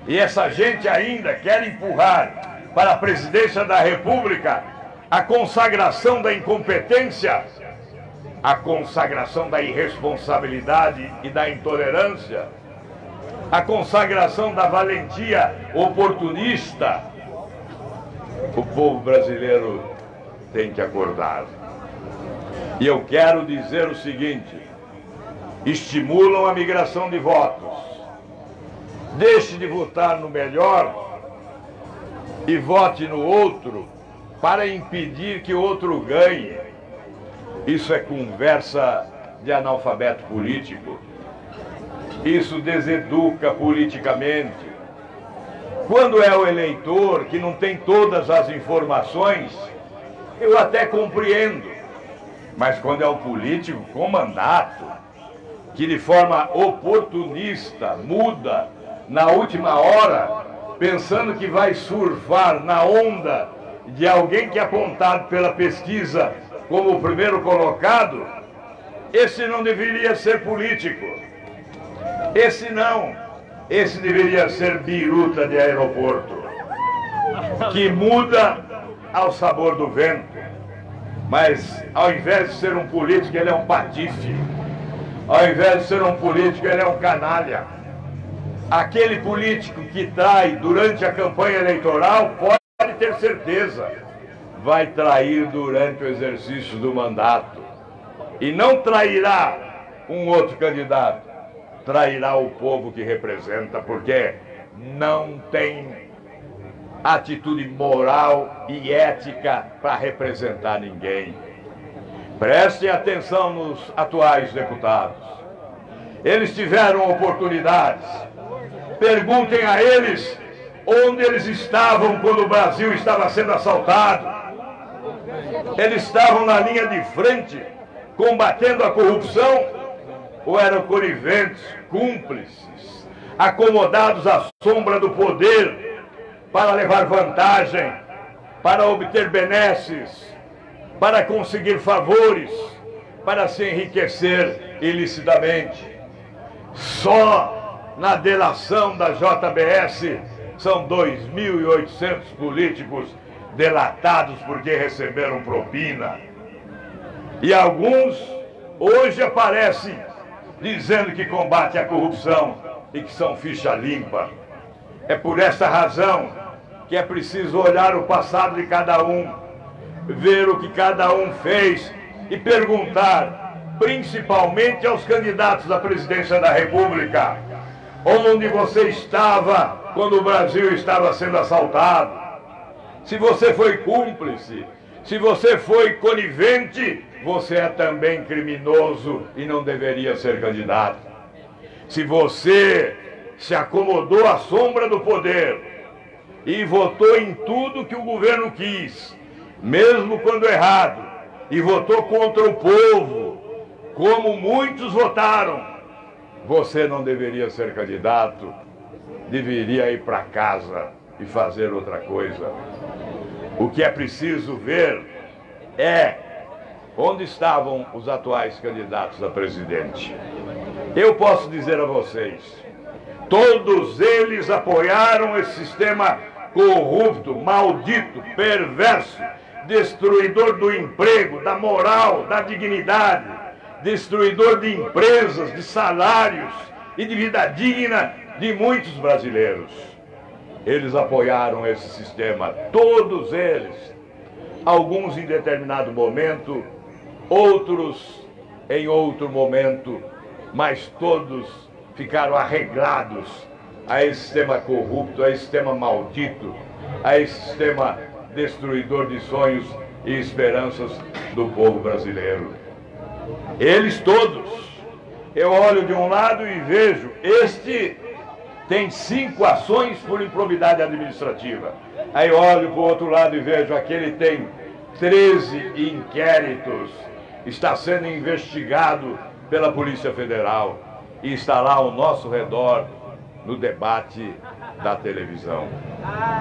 E essa gente ainda quer empurrar para a presidência da República a consagração da incompetência, a consagração da irresponsabilidade e da intolerância, a consagração da valentia oportunista. O povo brasileiro tem que acordar. E eu quero dizer o seguinte: estimulam a migração de votos. Deixe de votar no melhor e vote no outro para impedir que o outro ganhe. Isso é conversa de analfabeto político. Isso deseduca politicamente. Quando é o eleitor que não tem todas as informações, eu até compreendo. Mas quando é o político com mandato, que de forma oportunista muda na última hora, pensando que vai surfar na onda de alguém que é apontado pela pesquisa como o primeiro colocado, esse não deveria ser político. Esse não. Esse deveria ser biruta de aeroporto, que muda ao sabor do vento. Mas ao invés de ser um político, ele é um patife. Ao invés de ser um político, ele é um canalha. Aquele político que trai durante a campanha eleitoral, pode ter certeza, vai trair durante o exercício do mandato. E não trairá um outro candidato, trairá o povo que representa, porque não tem atitude moral e ética para representar ninguém. Prestem atenção nos atuais deputados. Eles tiveram oportunidades. Perguntem a eles onde eles estavam quando o Brasil estava sendo assaltado. Eles estavam na linha de frente, combatendo a corrupção, ou eram coniventes, cúmplices, acomodados à sombra do poder para levar vantagem, para obter benesses, para conseguir favores, para se enriquecer ilicitamente? Só na delação da JBS são 2.800 políticos delatados porque receberam propina. E alguns hoje aparecem dizendo que combate a corrupção e que são ficha limpa. É por essa razão que é preciso olhar o passado de cada um, ver o que cada um fez e perguntar, principalmente aos candidatos à presidência da República, onde você estava quando o Brasil estava sendo assaltado. Se você foi cúmplice, se você foi conivente, você é também criminoso e não deveria ser candidato. Se você se acomodou à sombra do poder e votou em tudo que o governo quis, mesmo quando errado, e votou contra o povo, como muitos votaram, você não deveria ser candidato, deveria ir para casa e fazer outra coisa. O que é preciso ver é onde estavam os atuais candidatos a presidente. Eu posso dizer a vocês, todos eles apoiaram esse sistema corrupto, maldito, perverso, destruidor do emprego, da moral, da dignidade, destruidor de empresas, de salários e de vida digna de muitos brasileiros. Eles apoiaram esse sistema, todos eles, alguns em determinado momento, outros em outro momento, mas todos ficaram arreglados a esse sistema corrupto, a esse sistema maldito, a esse sistema destruidor de sonhos e esperanças do povo brasileiro. Eles todos, eu olho de um lado e vejo, este tem 5 ações por improbidade administrativa. Aí olho para o outro lado e vejo, aquele tem 13 inquéritos, está sendo investigado pela Polícia Federal e está lá ao nosso redor no debate da televisão.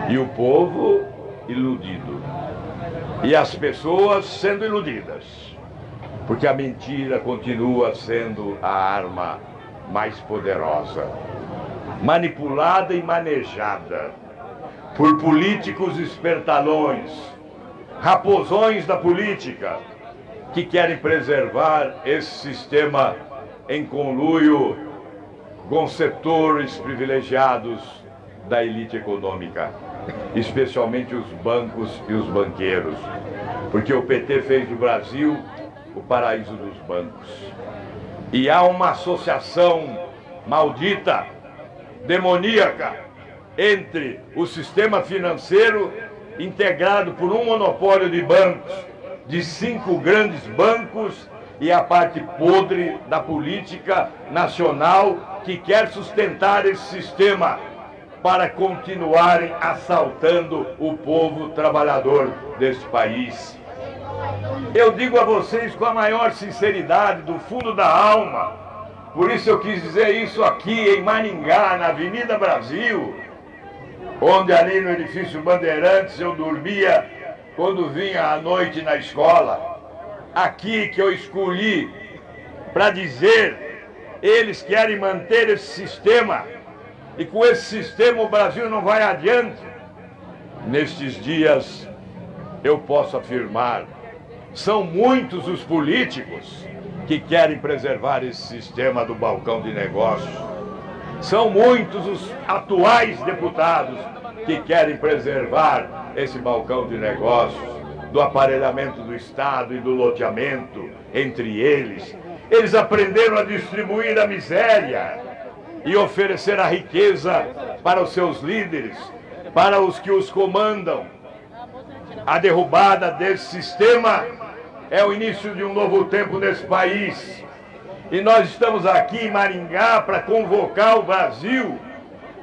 E o povo iludido. E as pessoas sendo iludidas. Porque a mentira continua sendo a arma mais poderosa. Manipulada e manejada por políticos espertalhões, raposões da política, que querem preservar esse sistema em conluio com setores privilegiados da elite econômica, especialmente os bancos e os banqueiros, porque o PT fez do Brasil o paraíso dos bancos. E há uma associação maldita, demoníaca, entre o sistema financeiro integrado por um monopólio de bancos, de 5 grandes bancos, e a parte podre da política nacional que quer sustentar esse sistema para continuarem assaltando o povo trabalhador desse país. Eu digo a vocês com a maior sinceridade, do fundo da alma, por isso eu quis dizer isso aqui em Maringá, na Avenida Brasil, onde ali no edifício Bandeirantes eu dormia quando vinha à noite na escola, aqui que eu escolhi para dizer, eles querem manter esse sistema, e com esse sistema o Brasil não vai adiante. Nestes dias, eu posso afirmar, são muitos os políticos que querem preservar esse sistema do balcão de negócios. São muitos os atuais deputados que querem preservar esse balcão de negócios, do aparelhamento do Estado e do loteamento entre eles. Eles aprenderam a distribuir a miséria e oferecer a riqueza para os seus líderes, para os que os comandam. A derrubada desse sistema é o início de um novo tempo nesse país. E nós estamos aqui em Maringá para convocar o Brasil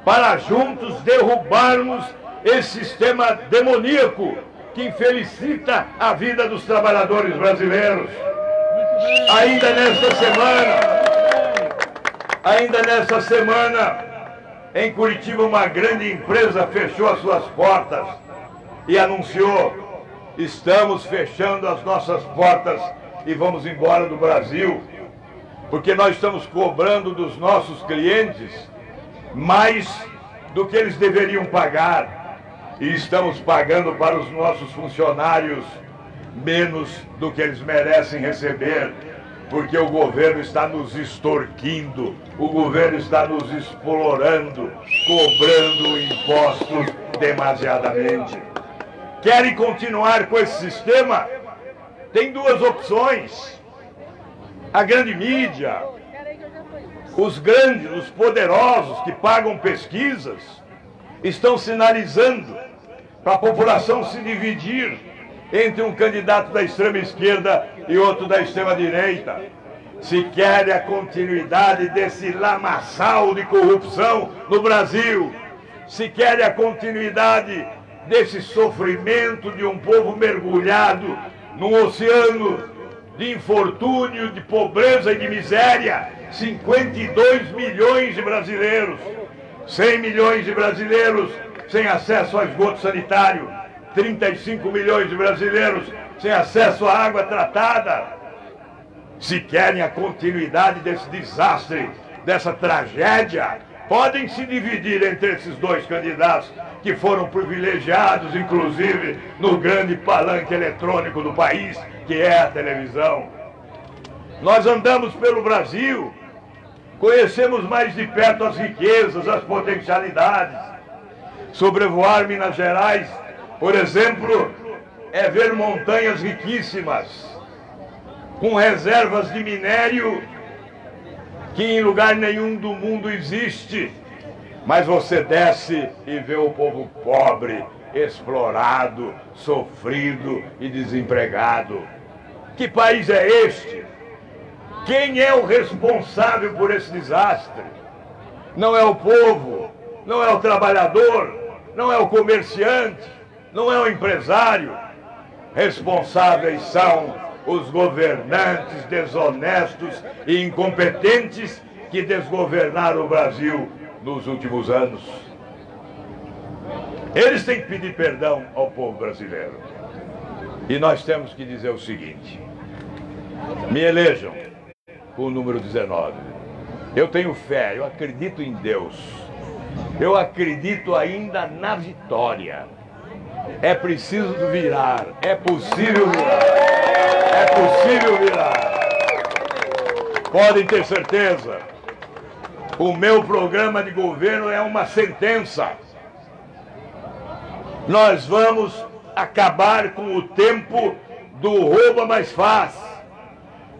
para juntos derrubarmos esse sistema demoníaco que infelicita a vida dos trabalhadores brasileiros. Ainda nesta semana, em Curitiba, uma grande empresa fechou as suas portas e anunciou: estamos fechando as nossas portas e vamos embora do Brasil, porque nós estamos cobrando dos nossos clientes mais do que eles deveriam pagar, e estamos pagando para os nossos funcionários menos do que eles merecem receber, porque o governo está nos extorquindo, o governo está nos explorando, cobrando impostos demasiadamente. Querem continuar com esse sistema? Tem duas opções. A grande mídia, os grandes, os poderosos que pagam pesquisas, estão sinalizando para a população se dividir entre um candidato da extrema esquerda e outro da extrema direita. Se quer a continuidade desse lamaçal de corrupção no Brasil, se quer a continuidade desse sofrimento de um povo mergulhado num oceano de infortúnio, de pobreza e de miséria, 52 milhões de brasileiros, 100 milhões de brasileiros sem acesso ao esgoto sanitário, 35 milhões de brasileiros sem acesso à água tratada. Se querem a continuidade desse desastre, dessa tragédia, podem se dividir entre esses dois candidatos que foram privilegiados, inclusive, no grande palanque eletrônico do país, que é a televisão. Nós andamos pelo Brasil, conhecemos mais de perto as riquezas, as potencialidades. Sobrevoar Minas Gerais, por exemplo, é ver montanhas riquíssimas, com reservas de minério que em lugar nenhum do mundo existe. Mas você desce e vê o povo pobre, explorado, sofrido e desempregado. Que país é este? Quem é o responsável por esse desastre? Não é o povo, não é o trabalhador, não é o comerciante, não é o empresário. Responsáveis são os governantes desonestos e incompetentes que desgovernaram o Brasil nos últimos anos. Eles têm que pedir perdão ao povo brasileiro. E nós temos que dizer o seguinte: me elejam com o número 19. Eu tenho fé, eu acredito em Deus. Eu acredito ainda na vitória. É preciso virar, é possível virar. É possível virar. Podem ter certeza. O meu programa de governo é uma sentença. Nós vamos acabar com o tempo do rouba mais faz.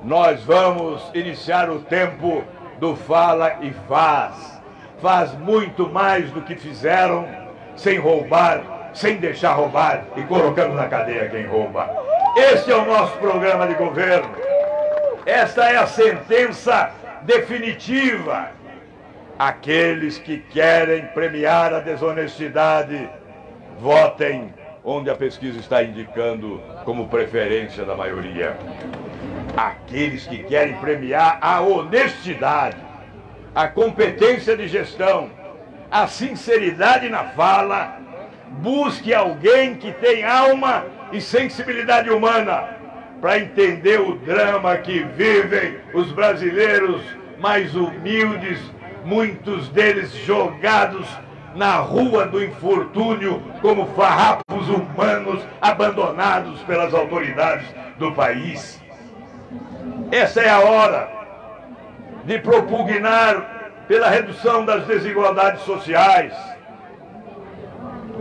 Nós vamos iniciar o tempo do fala e faz. Faz muito mais do que fizeram, sem roubar, sem deixar roubar e colocando na cadeia quem rouba. Este é o nosso programa de governo. Esta é a sentença definitiva. Aqueles que querem premiar a desonestidade, votem onde a pesquisa está indicando como preferência da maioria. Aqueles que querem premiar a honestidade, a competência de gestão, a sinceridade na fala, busque alguém que tem alma e sensibilidade humana para entender o drama que vivem os brasileiros mais humildes, muitos deles jogados na rua do infortúnio como farrapos humanos abandonados pelas autoridades do país. Essa é a hora de propugnar pela redução das desigualdades sociais.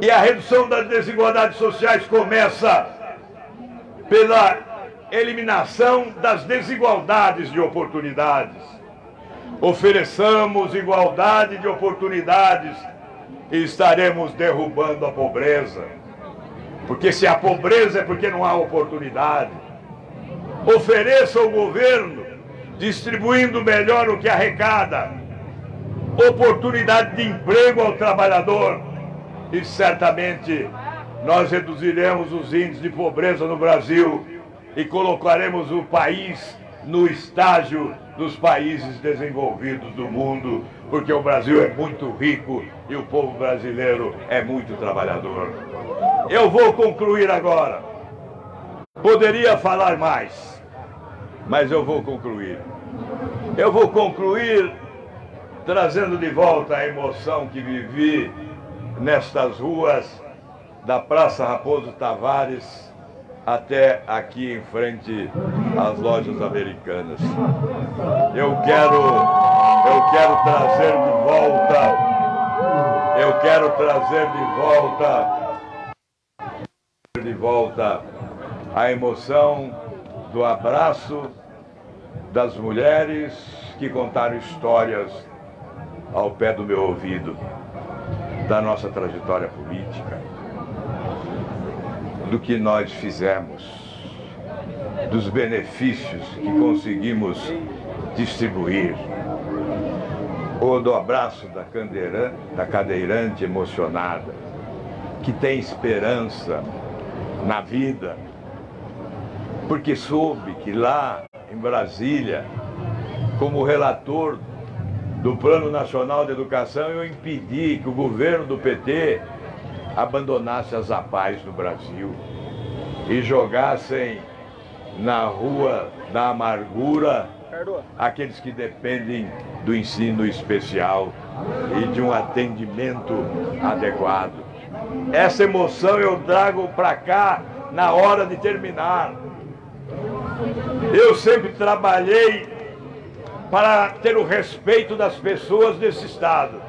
E a redução das desigualdades sociais começa pela eliminação das desigualdades de oportunidades. Ofereçamos igualdade de oportunidades e estaremos derrubando a pobreza. Porque se há pobreza é porque não há oportunidade. Ofereça ao governo, distribuindo melhor o que arrecada, oportunidade de emprego ao trabalhador, e certamente nós reduziremos os índices de pobreza no Brasil e colocaremos o país no estágio dos países desenvolvidos do mundo, porque o Brasil é muito rico e o povo brasileiro é muito trabalhador. Eu vou concluir agora. Poderia falar mais, mas eu vou concluir. Eu vou concluir trazendo de volta a emoção que vivi nestas ruas da Praça Raposo Tavares até aqui em frente às lojas americanas. Eu quero trazer de volta a emoção do abraço das mulheres que contaram histórias ao pé do meu ouvido, da nossa trajetória política, do que nós fizemos, dos benefícios que conseguimos distribuir, ou do abraço da cadeirante emocionada, que tem esperança na vida, porque soube que lá em Brasília, como relator do Plano Nacional de Educação, eu impedi que o governo do PT abandonasse as APAES no Brasil e jogassem na rua da amargura aqueles que dependem do ensino especial e de um atendimento adequado. Essa emoção eu trago para cá na hora de terminar. Eu sempre trabalhei para ter o respeito das pessoas desse Estado.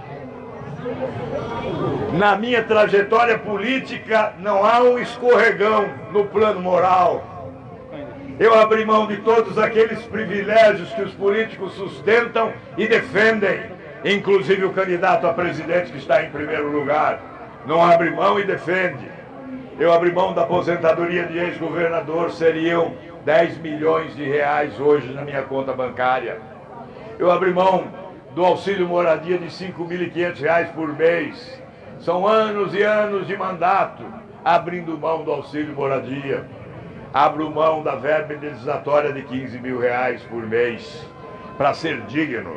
Na minha trajetória política não há um escorregão no plano moral. Eu abri mão de todos aqueles privilégios que os políticos sustentam e defendem, inclusive o candidato a presidente que está em primeiro lugar. Não abre mão e defende. Eu abri mão da aposentadoria de ex-governador, seriam 10 milhões de reais hoje na minha conta bancária. Eu abri mão do auxílio moradia de R$ 5.500 por mês. São anos e anos de mandato abrindo mão do auxílio moradia. Abro mão da verba indenizatória de R$ 15 mil por mês para ser digno,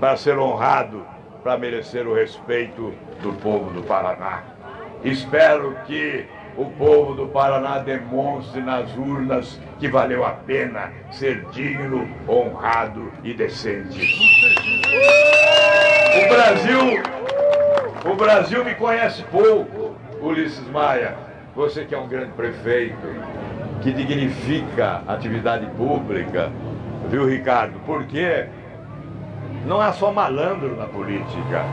para ser honrado, para merecer o respeito do povo do Paraná. Espero que o povo do Paraná demonstre nas urnas que valeu a pena ser digno, honrado e decente. O Brasil me conhece pouco, Ulisses Maia. Você que é um grande prefeito, que dignifica a atividade pública, viu, Ricardo? Porque não há só malandro na política.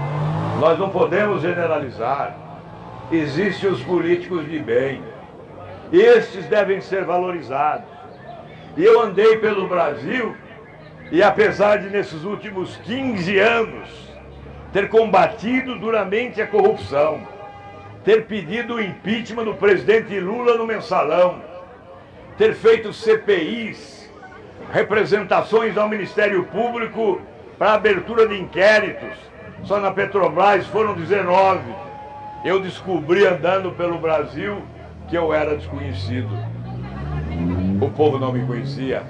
Nós não podemos generalizar. Existem os políticos de bem. Estes devem ser valorizados. E eu andei pelo Brasil e, apesar de nesses últimos 15 anos ter combatido duramente a corrupção, ter pedido o impeachment do presidente Lula no Mensalão, ter feito CPIs, representações ao Ministério Público para abertura de inquéritos, só na Petrobras foram 19. Eu descobri andando pelo Brasil que eu era desconhecido. O povo não me conhecia.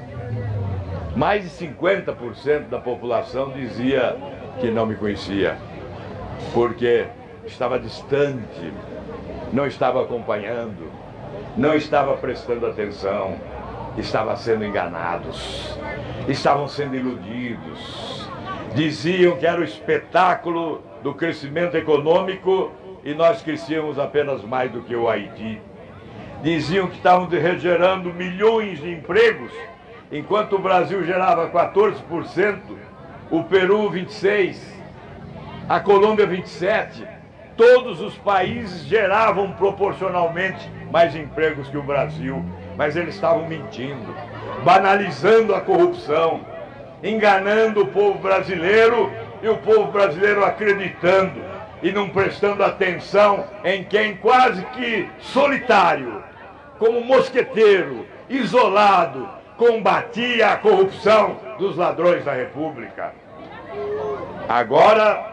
Mais de 50% da população dizia que não me conhecia, porque estava distante, não estava acompanhando. não estava prestando atenção, estava sendo enganados, estavam sendo iludidos. Diziam que era o espetáculo do crescimento econômico e nós crescíamos apenas mais do que o Haiti. Diziam que estavam gerando milhões de empregos, enquanto o Brasil gerava 14%, o Peru 26%, a Colômbia 27%. Todos os países geravam proporcionalmente mais empregos que o Brasil, mas eles estavam mentindo, banalizando a corrupção, enganando o povo brasileiro e o povo brasileiro acreditando e não prestando atenção em quem quase que solitário, como mosqueteiro, isolado, combatia a corrupção dos ladrões da República. Agora,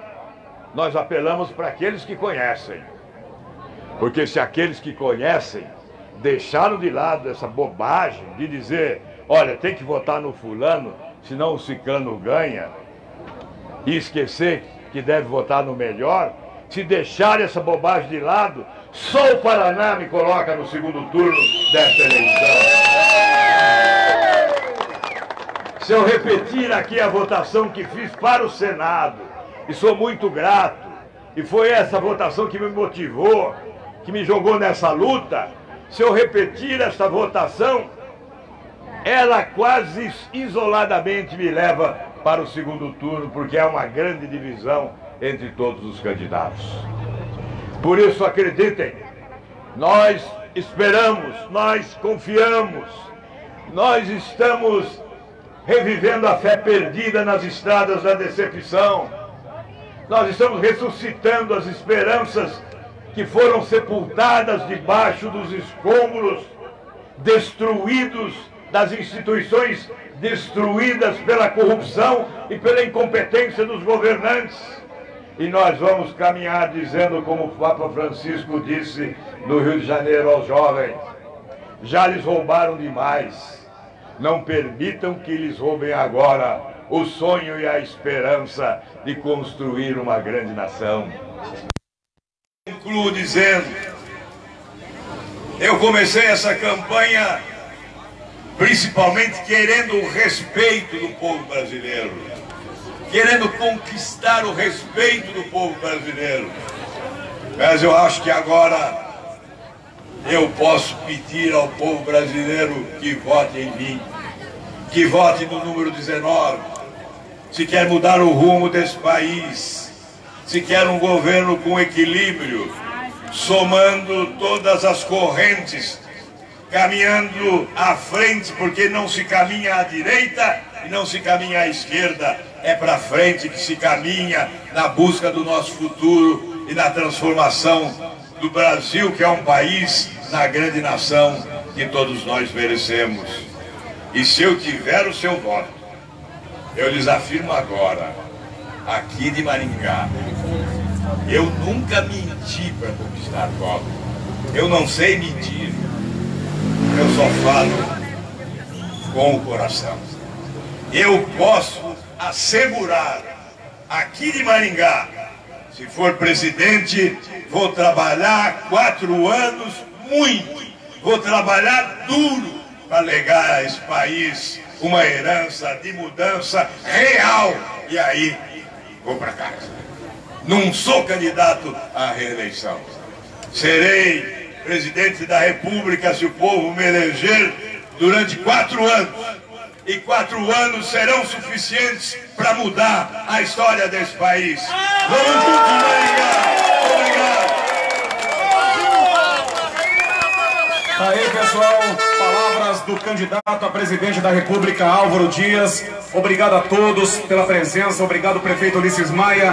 nós apelamos para aqueles que conhecem, porque se aqueles que conhecem deixaram de lado essa bobagem de dizer, olha, tem que votar no fulano, senão o ciclano ganha, e esquecer que deve votar no melhor, se deixar essa bobagem de lado, só o Paraná me coloca no segundo turno desta eleição. Se eu repetir aqui a votação que fiz para o Senado, e sou muito grato, e foi essa votação que me motivou, que me jogou nessa luta, se eu repetir essa votação, ela quase isoladamente me leva para o segundo turno, porque é uma grande divisão entre todos os candidatos. Por isso, acreditem, nós esperamos, nós confiamos, nós estamos revivendo a fé perdida nas estradas da decepção. Nós estamos ressuscitando as esperanças que foram sepultadas debaixo dos escombros, destruídos, das instituições destruídas pela corrupção e pela incompetência dos governantes. E nós vamos caminhar dizendo, como o Papa Francisco disse no Rio de Janeiro aos jovens, já lhes roubaram demais, não permitam que lhes roubem agora o sonho e a esperança de construir uma grande nação. Concluo dizendo, eu comecei essa campanha principalmente querendo o respeito do povo brasileiro, querendo conquistar o respeito do povo brasileiro. Mas eu acho que agora eu posso pedir ao povo brasileiro que vote em mim, que vote no número 19, se quer mudar o rumo desse país, se quer um governo com equilíbrio, somando todas as correntes, caminhando à frente, porque não se caminha à direita e não se caminha à esquerda, é para frente que se caminha na busca do nosso futuro e na transformação do Brasil, que é um país, na grande nação que todos nós merecemos. E se eu tiver o seu voto, eu lhes afirmo agora, aqui de Maringá, eu nunca menti para conquistar voto. Eu não sei mentir. Eu só falo com o coração. Eu posso assegurar, aqui de Maringá, se for presidente, vou trabalhar 4 anos muito. Vou trabalhar duro para legar a esse país uma herança de mudança real. E aí, vou para casa. Não sou candidato à reeleição. Serei presidente da República se o povo me eleger durante 4 anos. E 4 anos serão suficientes para mudar a história desse país. Vamos juntos, Maringá! Obrigado! Aí, pessoal, palavras do candidato a presidente da República, Álvaro Dias. Obrigado a todos pela presença, obrigado, prefeito Ulisses Maia.